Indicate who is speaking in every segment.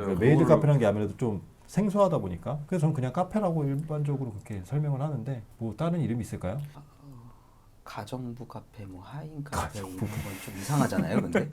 Speaker 1: 메이드 카페라는 게 아무래도 좀 생소하다 보니까 그래서 저는 그냥 카페라고 일반적으로 그렇게 설명을 하는데 뭐 다른 이름이 있을까요?
Speaker 2: 가정부 카페, 뭐 하인 카페 이런 건 좀 이상하잖아요, 근데.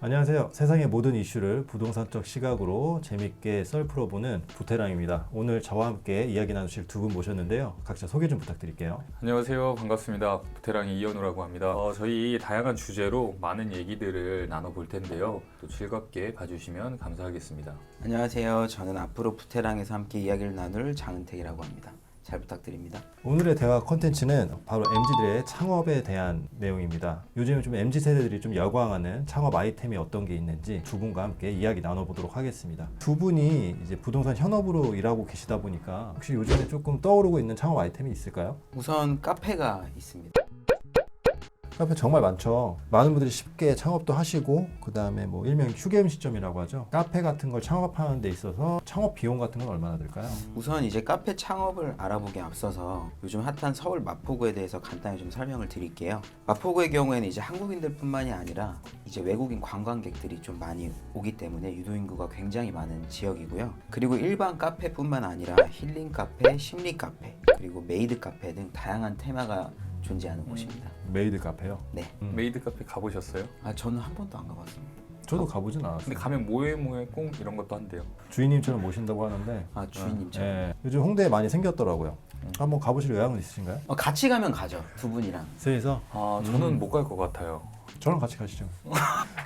Speaker 1: 안녕하세요. 세상의 모든 이슈를 부동산적 시각으로 재밌게 썰풀어보는 부테랑입니다. 오늘 저와 함께 이야기 나누실 두 분 모셨는데요. 각자 소개 좀 부탁드릴게요.
Speaker 3: 안녕하세요. 반갑습니다. 부테랑의 이현우라고 합니다. 저희 다양한 주제로 많은 얘기들을 나눠볼 텐데요. 또 즐겁게 봐주시면 감사하겠습니다.
Speaker 2: 안녕하세요. 저는 앞으로 부테랑에서 함께 이야기를 나눌 장은택이라고 합니다. 잘 부탁드립니다.
Speaker 1: 오늘의 대화 콘텐츠는 바로 MZ들의 창업에 대한 내용입니다. 요즘 좀 MZ 세대들이 좀 열광하는 창업 아이템이 어떤 게 있는지 두 분과 함께 이야기 나눠보도록 하겠습니다. 두 분이 이제 부동산 현업으로 일하고 계시다 보니까 혹시 요즘에 조금 떠오르고 있는 창업 아이템이 있을까요?
Speaker 2: 우선 카페가 있습니다.
Speaker 1: 카페 정말 많죠. 많은 분들이 쉽게 창업도 하시고 그 다음에 뭐 일명 휴게 음식점이라고 하죠. 카페 같은 걸 창업하는 데 있어서 창업 비용 같은 건 얼마나 들까요?
Speaker 2: 우선 이제 카페 창업을 알아보기에 앞서서 요즘 핫한 서울 마포구에 대해서 간단히 좀 설명을 드릴게요. 마포구의 경우에는 이제 한국인들뿐만이 아니라 이제 외국인 관광객들이 좀 많이 오기 때문에 유도인구가 굉장히 많은 지역이고요. 그리고 일반 카페뿐만 아니라 힐링 카페, 심리 카페, 그리고 메이드 카페 등 다양한 테마가 존재하는 곳입니다.
Speaker 1: 메이드 카페요?
Speaker 2: 네.
Speaker 3: 메이드 카페 가보셨어요?
Speaker 2: 저는 한 번도 안 가봤습니다.
Speaker 1: 저도 가보진 않았어요.
Speaker 3: 근데 가면 뭐해 꽁 이런 것도 한대요.
Speaker 1: 주인님처럼 모신다고 하는데
Speaker 2: 주인님처럼.
Speaker 1: 예, 요즘 홍대에 많이 생겼더라고요. 한번 가보실 의향은 있으신가요?
Speaker 2: 같이 가면 가죠. 두 분이랑.
Speaker 1: 셋이서?
Speaker 3: 저는 못 갈 것 같아요.
Speaker 1: 저랑 같이 가시죠.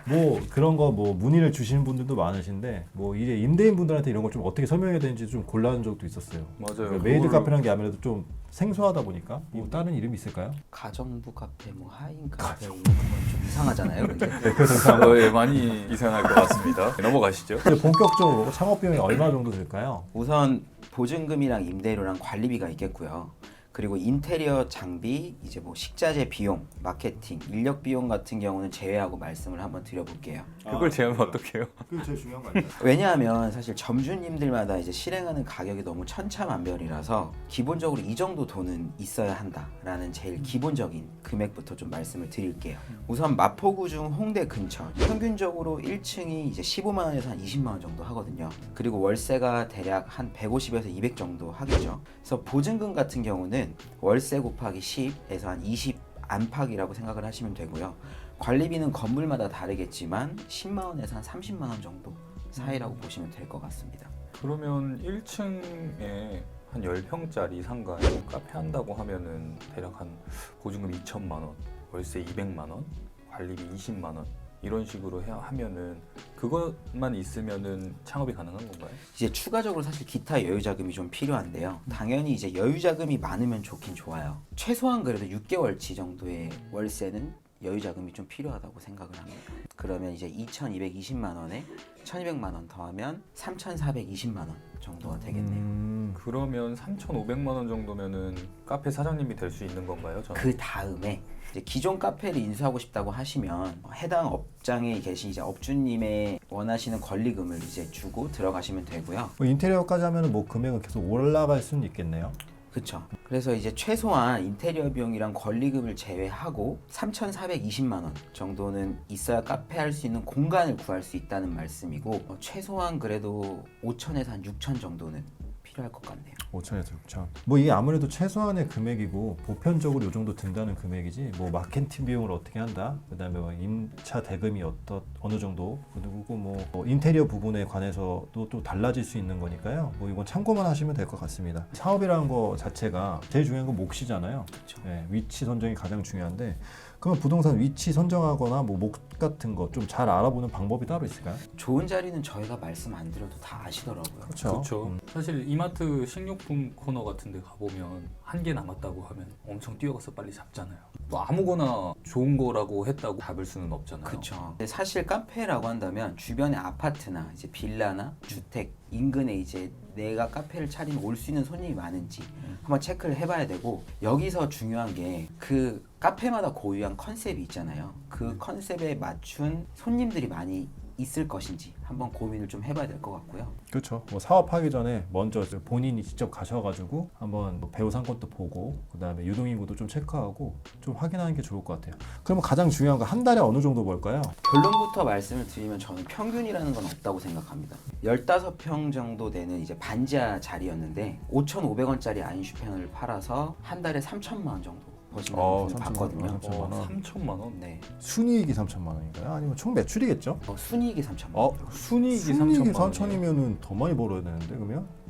Speaker 1: 뭐 그런 거 뭐 문의를 주시는 분들도 많으신데 뭐 이제 임대인 분들한테 이런 걸 좀 어떻게 설명해야 되는지 좀 곤란한 적도 있었어요.
Speaker 3: 맞아요.
Speaker 1: 그러니까 메이드 카페라는 게 아무래도 좀 생소하다 보니까 뭐 다른 이름이 있을까요?
Speaker 2: 가정부 카페, 뭐 하인 카페 이런 건 좀 이상하잖아요, 근데.
Speaker 1: 네, 그래서 이상한
Speaker 3: 예, 많이 이상할 것 같습니다. 넘어가시죠.
Speaker 1: 근데 본격적으로 창업 비용이 얼마 정도 들까요?
Speaker 2: 우선 보증금이랑 임대료랑 관리비가 있겠고요. 그리고 인테리어 장비, 이제 뭐 식자재 비용, 마케팅, 인력 비용 같은 경우는 제외하고 말씀을 한번 드려볼게요.
Speaker 3: 그걸 제하면 어떡해요?
Speaker 1: 그게 제일 중요한 거 아니에요?
Speaker 2: 왜냐하면 사실 점주님들마다 이제 실행하는 가격이 너무 천차만별이라서 기본적으로 이 정도 돈은 있어야 한다라는 제일 기본적인 금액부터 좀 말씀을 드릴게요. 우선 마포구 중 홍대 근처 평균적으로 1층이 이제 15만 원에서 한 20만 원 정도 하거든요. 그리고 월세가 대략 한 150에서 200 정도 하겠죠. 그래서 보증금 같은 경우는 월세 곱하기 10에서 한 20 안팎이라고 생각을 하시면 되고요. 관리비는 건물마다 다르겠지만 10만 원에서 한 30만 원 정도 사이라고 보시면 될 것 같습니다.
Speaker 3: 그러면 1층에 한 10평짜리 상가에 카페 한다고 하면은 대략 한 보증금 2천만 원, 월세 200만 원, 관리비 20만 원 이런 식으로 하면은 그것만 있으면은 창업이 가능한 건가요?
Speaker 2: 이제 추가적으로 사실 기타 여유 자금이 좀 필요한데요. 당연히 이제 여유 자금이 많으면 좋긴 좋아요. 최소한 그래도 6개월치 정도의 월세는 여유 자금이 좀 필요하다고 생각을 합니다. 그러면 이제 2,220만 원에 1,200만 원 더하면 3,420만 원 정도가 되겠네요.
Speaker 3: 그러면 3,500만 원 정도면은 카페 사장님이 될 수 있는 건가요? 저는?
Speaker 2: 그 다음에 이제 기존 카페를 인수하고 싶다고 하시면 해당 업장에 계신 이제 업주님의 원하시는 권리금을 이제 주고 들어가시면 되고요.
Speaker 1: 뭐 인테리어까지 하면 뭐 금액은 계속 올라갈 수는 있겠네요.
Speaker 2: 그렇죠. 그래서 이제 최소한 인테리어 비용이랑 권리금을 제외하고 3,420만 원 정도는 있어야 카페 할 수 있는 공간을 구할 수 있다는 말씀이고 최소한 그래도 5천에서 한 6천 정도는 필요할 것 같네요.
Speaker 1: 5천에서 6천. 뭐 이게 아무래도 최소한의 금액이고 보편적으로 이 정도 든다는 금액이지. 뭐 마케팅 비용을 어떻게 한다. 그다음에 뭐 임차 대금이 어느 정도. 그리고 뭐 인테리어 부분에 관해서도 또 달라질 수 있는 거니까요. 뭐 이건 참고만 하시면 될 것 같습니다. 사업이라는 거 자체가 제일 중요한 건 몫이잖아요.
Speaker 2: 그렇죠.
Speaker 1: 네, 위치 선정이 가장 중요한데. 그러면 부동산 위치 선정하거나 뭐 목 같은 거 좀 잘 알아보는 방법이 따로 있을까요?
Speaker 2: 좋은 자리는 저희가 말씀 안 드려도 다 아시더라고요.
Speaker 3: 그렇죠. 사실 이마트 식료품 코너 같은 데 가보면 한 개 남았다고 하면 엄청 뛰어가서 빨리 잡잖아요. 또 아무거나 좋은 거라고 했다고 잡을 수는 없잖아요.
Speaker 2: 그렇죠. 근데 사실 카페라고 한다면 주변에 아파트나 이제 빌라나 주택 인근에 이제 내가 카페를 차리면 올 수 있는 손님이 많은지 한번 체크를 해봐야 되고 여기서 중요한 게 그 카페마다 고유한 컨셉이 있잖아요. 그 컨셉에 맞춘 손님들이 많이 있을 것인지 한번 고민을 좀 해봐야 될 것 같고요.
Speaker 1: 그렇죠. 뭐 사업하기 전에 먼저 본인이 직접 가셔가지고 한번 뭐 배우 상권도 보고 그다음에 유동인구도 좀 체크하고 좀 확인하는 게 좋을 것 같아요. 그러면 가장 중요한 거 한 달에 어느 정도 벌까요?
Speaker 2: 결론부터 말씀을 드리면 저는 평균이라는 건 없다고 생각합니다. 15평 정도 되는 이제 반지하 자리였는데 5,500원짜리 아인슈펜을 팔아서 한 달에 3천만 원 정도 버신다는 분을
Speaker 1: 3천만
Speaker 2: 봤거든요.
Speaker 1: 원. 3천만 원.
Speaker 3: 3천만 원?
Speaker 2: 네,
Speaker 1: 순이익이 3천만 원인가요? 아니면 총 매출이겠죠?
Speaker 2: 순이익이 3천만 원.
Speaker 3: 순이익이
Speaker 1: 순이익이
Speaker 3: 3천만 원.
Speaker 1: 3천이면은 더 많이 벌어야 되는데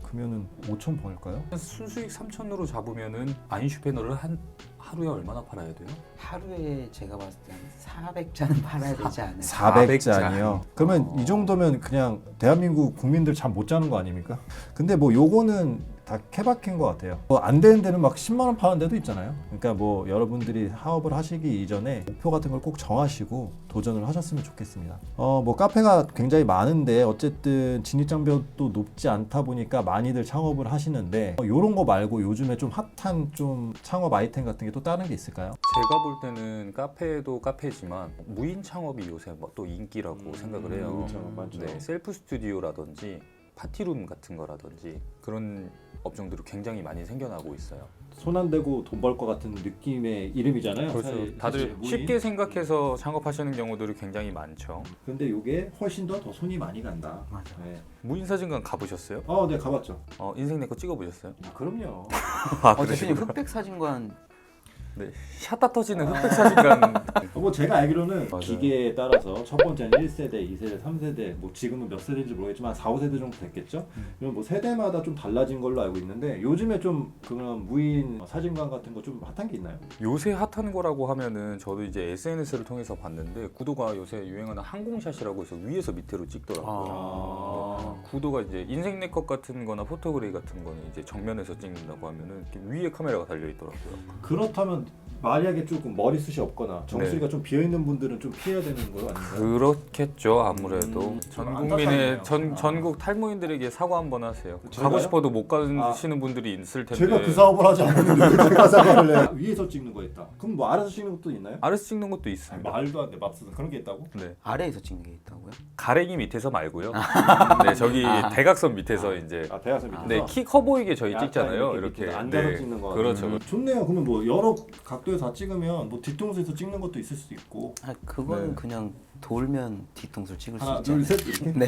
Speaker 1: 그러면은 5천 벌까요?
Speaker 3: 순수익 3천으로 잡으면은 아인슈페너를 한 하루에 얼마나 팔아야 돼요?
Speaker 2: 하루에 제가 봤을 때 400잔은 팔아야 되지 않을까.
Speaker 1: 400잔이요. 그러면 이 정도면 그냥 대한민국 국민들 잠 못 자는 거 아닙니까? 근데 뭐 요거는 다 케바케인 것 같아요. 뭐 안 되는 데는 막 10만 원 파는 데도 있잖아요. 그러니까 뭐 여러분들이 사업을 하시기 이전에 목표 같은 걸 꼭 정하시고 도전을 하셨으면 좋겠습니다. 뭐 카페가 굉장히 많은데 어쨌든 진입장벽도 높지 않다 보니까 많이들 창업을 하시는데 요런 거 말고 요즘에 좀 핫한 좀 창업 아이템 같은 게 또 다른 게 있을까요?
Speaker 3: 제가 볼 때는 카페도 카페지만 무인 창업이 요새 뭐또 인기라고 생각을 해요.
Speaker 1: 무인 창업 많죠.
Speaker 3: 네, 셀프 스튜디오라든지 파티룸 같은 거라든지 그런 업종들이 굉장히 많이 생겨나고 있어요.
Speaker 1: 손 안 대고 돈 벌 것 같은 느낌의 이름이잖아요.
Speaker 3: 그래서 다들 쉽게 생각해서 창업하시는 경우들이 굉장히 많죠.
Speaker 1: 근데 이게 훨씬 더 손이 많이 간다.
Speaker 2: 맞아.
Speaker 1: 네.
Speaker 3: 무인 사진관 가보셨어요?
Speaker 1: 네 가봤죠.
Speaker 3: 인생 내 거 찍어보셨어요?
Speaker 1: 그럼요.
Speaker 2: 대표님 흑백 사진관
Speaker 3: 네, 샷다 터지는 흑백 사진관.
Speaker 1: 뭐 제가 알기로는
Speaker 3: 맞아요.
Speaker 1: 기계에 따라서 첫 번째는 1세대, 2세대, 3세대, 뭐 지금은 몇 세대인지 모르겠지만 4, 5세대 정도 됐겠죠. 그럼 뭐 세대마다 좀 달라진 걸로 알고 있는데 요즘에 좀 그런 무인 사진관 같은 거 좀 핫한 게 있나요?
Speaker 3: 요새 핫한 거라고 하면은 저도 이제 SNS를 통해서 봤는데 구도가 요새 유행하는 항공샷이라고 해서 위에서 밑으로 찍더라고요. 구도가 이제 인생 내 것 같은 거나 포토그레이 같은 거는 이제 정면에서 찍는다고 하면은 이렇게 위에 카메라가 달려 있더라고요.
Speaker 1: 그렇다면 만약에 조금 머리숱이 없거나 정수리가
Speaker 3: 네.
Speaker 1: 좀 비어 있는 분들은 좀 피해야 되는 거 아닌가요?
Speaker 3: 그렇겠죠. 아무래도 전 국민의
Speaker 1: 안타깝네요.
Speaker 3: 전국 탈모인들에게 사과 한번 하세요.
Speaker 1: 제가요?
Speaker 3: 가고 싶어도 못 가시는 분들이 있을 텐데.
Speaker 1: 제가 그 사업을 하지 않았는데 왜 제가 사과를 해? 위에서 찍는 거 있다. 그럼 뭐 아래서 찍는 것도 있나요?
Speaker 3: 아래서 찍는 것도 있습니다.
Speaker 1: 말도 안 돼, 맙소사. 그런 게 있다고?
Speaker 3: 네.
Speaker 2: 아래에서 찍는 게 있다고요?
Speaker 3: 가랭이 밑에서 말고요. 네, 저기 대각선 밑에서 이제
Speaker 1: 대학생 밑에서.
Speaker 3: 네, 키 커 보이게 저희
Speaker 1: 약간
Speaker 3: 찍잖아요. 이렇게
Speaker 1: 밑에서 앉아서
Speaker 3: 네.
Speaker 1: 찍는 거.
Speaker 3: 그렇죠.
Speaker 1: 좋네요. 그러면 뭐 여러 각도에서 다 찍으면 뭐 뒤통수에서 찍는 것도 있을 수도 있고.
Speaker 2: 그거는
Speaker 1: 네.
Speaker 2: 그냥 돌면 뒤통수를 찍을 수
Speaker 1: 하나,
Speaker 2: 있잖아요.
Speaker 1: 둘, 셋 이렇게.
Speaker 2: 네.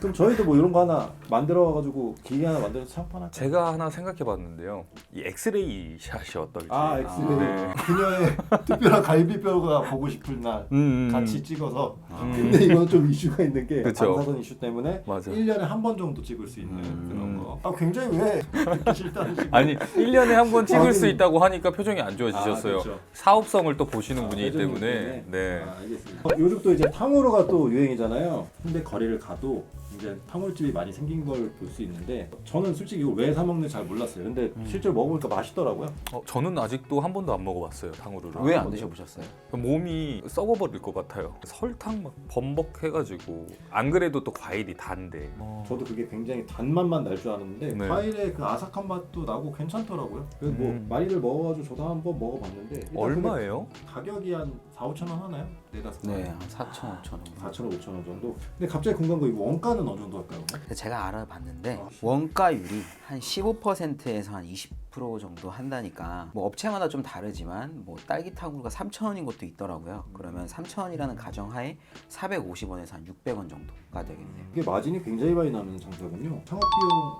Speaker 1: 그럼 저희도 뭐 이런 거 하나 만들어가지고 기계 하나 만들어서 창판할까요?
Speaker 3: 제가 하나 생각해봤는데요. 이 엑스레이 샷이 어떨지.
Speaker 1: 엑스레이.
Speaker 3: 네.
Speaker 1: 그녀의 특별한 갈비뼈가 보고 싶을 날 같이 찍어서.
Speaker 3: 음.
Speaker 1: 근데 이건 좀 이슈가 있는 게
Speaker 3: 그쵸.
Speaker 1: 방사선 이슈 때문에
Speaker 3: 맞아.
Speaker 1: 1년에 한 번 정도 찍을 수 있는 그런 거. 굉장히 왜 듣기 싫다는 식으로.
Speaker 3: 아니 1년에 한 번 찍을 수
Speaker 1: 확인.
Speaker 3: 있다고 하니까 표정이 안 좋아지셨어요.
Speaker 1: 그렇죠.
Speaker 3: 사업성을 또 보시는 분이기
Speaker 1: 대중이기
Speaker 3: 때문에. 네.
Speaker 1: 알겠습니다. 요즘 또 이제 탕후루가 또 유행이잖아요. 근데 거리를 가도 이제 탕후루집이 많이 생긴 걸 볼 수 있는데 저는 솔직히 이걸 왜 사 먹는지 잘 몰랐어요. 근데 실제로 먹어보니까 맛있더라고요.
Speaker 3: 저는 아직도 한 번도 안 먹어봤어요. 탕후루를.
Speaker 2: 왜 안 드셔보셨어요?
Speaker 3: 몸이 썩어버릴 것 같아요. 설탕 막 범벅해가지고 안 그래도 또 과일이 단데.
Speaker 1: 저도 그게 굉장히 단맛만 날 줄 알았는데
Speaker 3: 네.
Speaker 1: 과일의 그 아삭한 맛도 나고 괜찮더라고요. 그래서 뭐 많이들 먹어가지고 저도 한번 먹어봤는데 일단
Speaker 3: 얼마예요?
Speaker 1: 근데 가격이 한 4, 5천 원 하나요? 네다섯
Speaker 2: 네, 한 4천, 5천 원.
Speaker 1: 4천 원, 5천 원 정도. 근데 갑자기 궁금한 거 이거 원가는 어느 정도 할까요?
Speaker 2: 근데 제가 알아봤는데 원가율이 한 15%에서 한 20% 정도 한다니까 뭐 업체마다 좀 다르지만 뭐 딸기 탕후루가 3,000원인 것도 있더라고요. 그러면 3,000원이라는 가정하에 450원에서 한 600원 정도가 되겠네요.
Speaker 1: 이게 마진이 굉장히 많이 나는 장사군요. 창업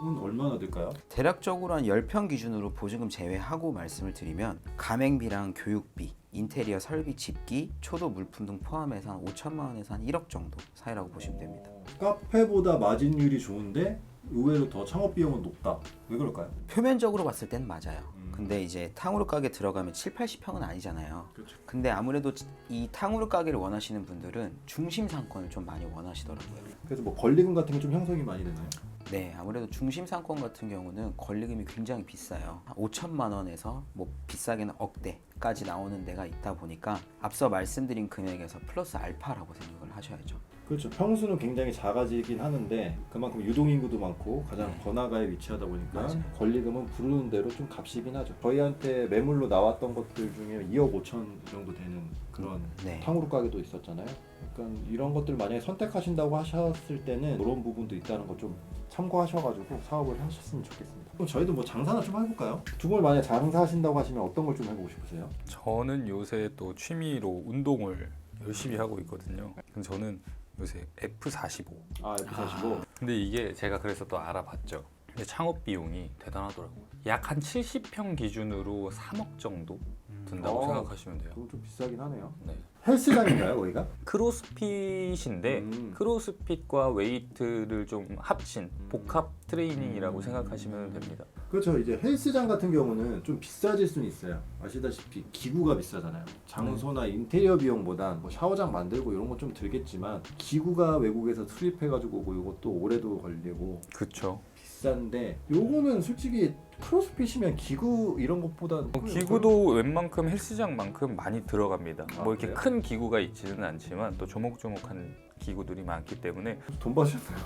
Speaker 1: 비용은 얼마나 들까요?
Speaker 2: 대략적으로 한 10평 기준으로 보증금 제외하고 말씀을 드리면 가맹비랑 교육비, 인테리어 설비, 집기, 초도 물품 등 포함해서 한 5천만 원에서 한 1억 정도 사이라고 보시면 됩니다.
Speaker 1: 카페보다 마진율이 좋은데 의외로 더 창업 비용은 높다. 왜 그럴까요?
Speaker 2: 표면적으로 봤을 때는 맞아요. 근데 이제 탕후루 가게 들어가면 7, 80평은 아니잖아요.
Speaker 1: 그렇죠.
Speaker 2: 근데 아무래도 이 탕후루 가게를 원하시는 분들은 중심 상권을 좀 많이 원하시더라고요.
Speaker 1: 그래서 뭐 권리금 같은 게 좀 형성이 많이 되나요?
Speaker 2: 네, 아무래도 중심 상권 같은 경우는 권리금이 굉장히 비싸요. 한 5천만 원에서 뭐 비싸게는 억대까지 나오는 데가 있다 보니까 앞서 말씀드린 금액에서 플러스 알파라고 생각을 하셔야죠.
Speaker 1: 그렇죠. 평수는 굉장히 작아지긴 하는데 그만큼 유동인구도 많고 가장
Speaker 2: 네.
Speaker 1: 번화가에 위치하다 보니까
Speaker 2: 맞아요.
Speaker 1: 권리금은 부르는 대로 좀 값이긴 하죠. 저희한테 매물로 나왔던 것들 중에 2억 5천 정도 되는 그런
Speaker 2: 네.
Speaker 1: 탕후루 가게도 있었잖아요. 그러니까 이런 것들 만약에 선택하신다고 하셨을 때는 그런 부분도 있다는 거 좀 참고하셔가지고 사업을 하셨으면 좋겠습니다. 그럼 저희도 뭐 장사나 좀 해볼까요? 두 분 만약에 장사하신다고 하시면 어떤 걸 좀 해보고 싶으세요?
Speaker 3: 저는 요새 또 취미로 운동을 열심히 하고 있거든요. 근데 저는 요새 F45.
Speaker 1: 아 F45.
Speaker 3: 근데 이게 제가 그래서 또 알아봤죠. 근데 창업 비용이 대단하더라고요. 약 한 70평 기준으로 3억 정도 든다고
Speaker 1: 어.
Speaker 3: 생각하시면 돼요.
Speaker 1: 그럼 좀 비싸긴 하네요.
Speaker 3: 네.
Speaker 1: 헬스장인가요 거기가?
Speaker 3: 크로스핏인데 크로스핏과 웨이트를 좀 합친 복합 트레이닝이라고 생각하시면 됩니다.
Speaker 1: 그렇죠. 이제 헬스장 같은 경우는 좀 비싸질 수는 있어요. 아시다시피 기구가 비싸잖아요. 장소나 인테리어 비용보다 뭐 샤워장 만들고 이런 건 좀 들겠지만 기구가 외국에서 수입해가지고 오고 이것도 오래도 걸리고
Speaker 3: 그렇죠.
Speaker 1: 비싼데 요거는 솔직히 크로스핏이면 기구 이런 것보다
Speaker 3: 기구도 웬만큼 헬스장만큼 많이 들어갑니다.
Speaker 1: 아,
Speaker 3: 뭐 이렇게
Speaker 1: 그래요?
Speaker 3: 큰 기구가 있지는 않지만 또 조목조목한 기구들이 많기 때문에
Speaker 1: 돈 버셨나요?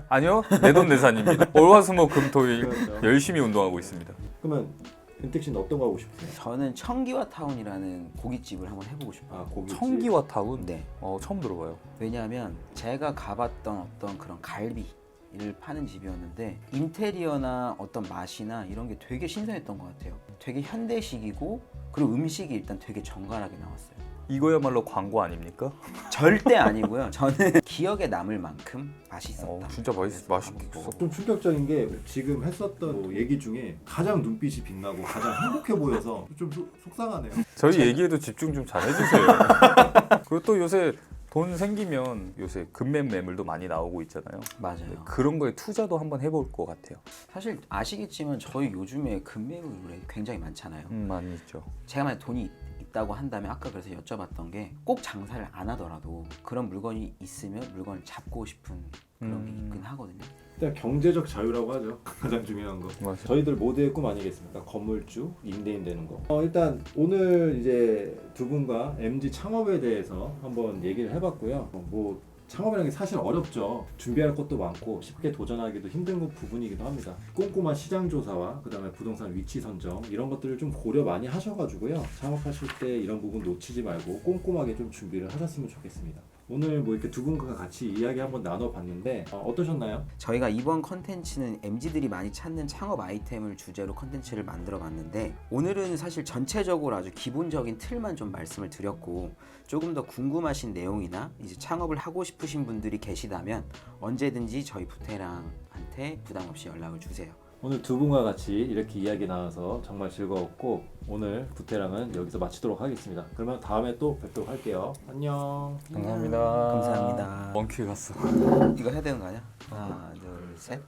Speaker 3: 아니요, 내돈내산입니다. 월화수목금토일
Speaker 1: 그렇죠.
Speaker 3: 열심히 운동하고 있습니다.
Speaker 1: 그러면 은택 씨는 어떤 거 하고 싶으세요?
Speaker 2: 저는 청기와 타운이라는 고깃집을 한번 해보고 싶어요.
Speaker 1: 아 고깃집.
Speaker 3: 청기와 타운?
Speaker 2: 네.
Speaker 3: 처음 들어봐요.
Speaker 2: 왜냐하면 제가 가봤던 어떤 그런 갈비를 파는 집이었는데 인테리어나 어떤 맛이나 이런 게 되게 신선했던 것 같아요. 되게 현대식이고 그리고 음식이 일단 되게 정갈하게 나왔어요.
Speaker 3: 이거야말로 광고 아닙니까?
Speaker 2: 절대 아니고요. 저는 기억에 남을 만큼 맛있었다.
Speaker 3: 진짜
Speaker 2: 그래서
Speaker 3: 맛있겠어.
Speaker 2: 한번
Speaker 1: 좀 충격적인 게 지금 했었던 뭐 얘기 중에 가장 눈빛이 빛나고 가장 행복해 보여서 좀 속상하네요.
Speaker 3: 저희 얘기에도 집중 좀 잘 해주세요. 그리고 또 요새 돈 생기면 요새 금매 매물도 많이 나오고 있잖아요.
Speaker 2: 맞아요.
Speaker 3: 그런 거에 투자도 한번 해볼 것 같아요.
Speaker 2: 사실 아시겠지만 저희 요즘에 금매물이 굉장히 많잖아요.
Speaker 3: 많이 있죠.
Speaker 2: 제가 만약 돈이 있다고 한다면 아까 그래서 여쭤봤던 게 꼭 장사를 안 하더라도 그런 물건이 있으면 물건을 잡고 싶은 그런 게 있긴 하거든요.
Speaker 1: 일단 경제적 자유라고 하죠. 가장 중요한 거.
Speaker 3: 맞아요.
Speaker 1: 저희들 모두의 꿈 아니겠습니까? 건물주, 임대인 되는 거. 일단 오늘 이제 두 분과 MG 창업에 대해서 한번 얘기를 해봤고요. 뭐 창업이라는 게 사실 어렵죠. 준비할 것도 많고 쉽게 도전하기도 힘든 부분이기도 합니다. 꼼꼼한 시장 조사와 그다음에 부동산 위치 선정 이런 것들을 좀 고려 많이 하셔가지고요. 창업하실 때 이런 부분 놓치지 말고 꼼꼼하게 좀 준비를 하셨으면 좋겠습니다. 오늘 뭐 이렇게 두 분과 같이 이야기 한번 나눠봤는데 어떠셨나요?
Speaker 2: 저희가 이번 컨텐츠는 MZ들이 많이 찾는 창업 아이템을 주제로 컨텐츠를 만들어 봤는데 오늘은 사실 전체적으로 아주 기본적인 틀만 좀 말씀을 드렸고 조금 더 궁금하신 내용이나 이제 창업을 하고 싶으신 분들이 계시다면 언제든지 저희 부테랑한테 부담 없이 연락을 주세요.
Speaker 1: 오늘 두 분과 같이 이렇게 이야기 나눠서 정말 즐거웠고 오늘 부테랑은 여기서 마치도록 하겠습니다. 그러면 다음에 또 뵙도록 할게요. 안녕.
Speaker 3: 감사합니다.
Speaker 2: 감사합니다.
Speaker 3: 먼길 갔어.
Speaker 2: 이거 해야 되는 거 아니야? 하나, 둘, 셋.